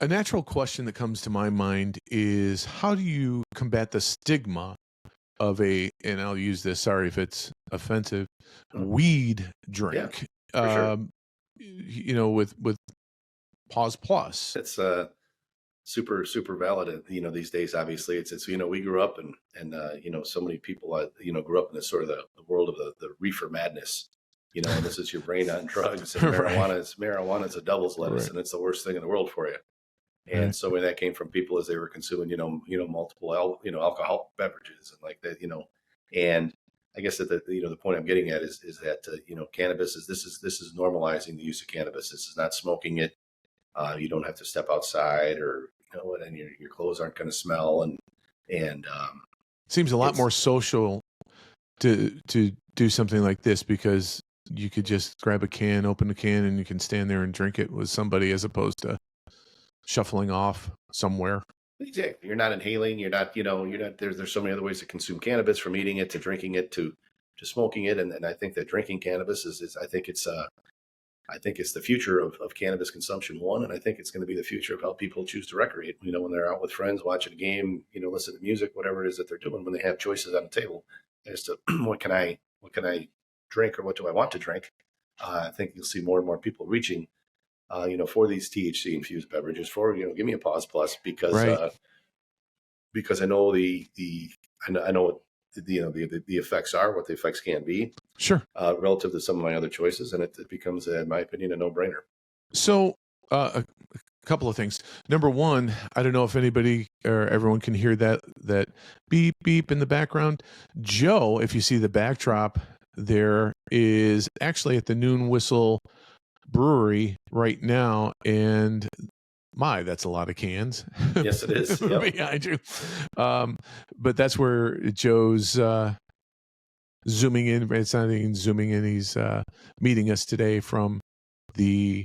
A natural question that comes to my mind is, how do you combat the stigma of and I'll use this, sorry if it's offensive, weed drink? For sure. With Pause Plus. It's super, super valid. These days, obviously it's, we grew up and so many people, grew up in this sort of the world of the reefer madness, and this is your brain on drugs, and marijuana is a devil's lettuce, and it's the worst thing in the world for you. And so when that came from people as they were consuming, multiple, alcohol beverages and like that, and I guess that the point I'm getting at is that, cannabis this is normalizing the use of cannabis. This is not smoking it. You don't have to step outside or, and your clothes aren't going to smell. And seems a lot more social to do something like this, because you could just grab a can, open a can, and you can stand there and drink it with somebody, as opposed to shuffling off somewhere. Exactly. You're not inhaling. You're not, there's so many other ways to consume cannabis, from eating it to drinking it to smoking it. And I think that drinking cannabis is I think it's the future of cannabis consumption, one. And I think it's going to be the future of how people choose to recreate, when they're out with friends, watching a game, listen to music, whatever it is that they're doing, when they have choices on the table as to what can I drink, or what do I want to drink. I think you'll see more and more people reaching, for these THC infused beverages, for, give me a Pause Plus, because I know I know what the effects are, what the effects can be. Sure. Relative to some of my other choices. And it becomes, in my opinion, a no-brainer. So a couple of things. Number one, I don't know if anybody or everyone can hear that beep, beep in the background. Joe, if you see the backdrop, there is actually at the Noon Whistle Brewery right now, and that's a lot of cans. Yes, it is. Yep. Behind you. But that's where Joe's zooming in. It's not even zooming in. He's meeting us today from the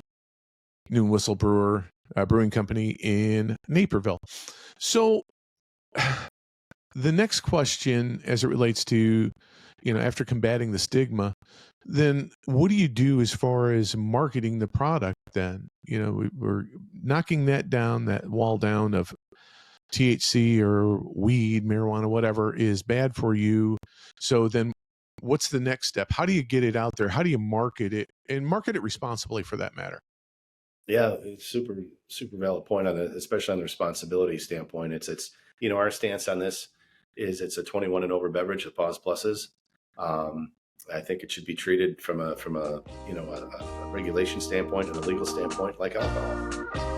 Noon Whistle Brewing Company in Naperville. So the next question, as it relates to, after combating the stigma, then what do you do as far as marketing the product then? We're knocking that wall down of THC or weed, marijuana, whatever is bad for you. So then what's the next step? How do you get it out there? How do you market it, and market it responsibly, for that matter? Yeah, it's super, super valid point on it, especially on the responsibility standpoint. It's our stance on this is it's a 21 and over beverage, the Pause Pluses. I think it should be treated from a regulation standpoint and a legal standpoint like alcohol.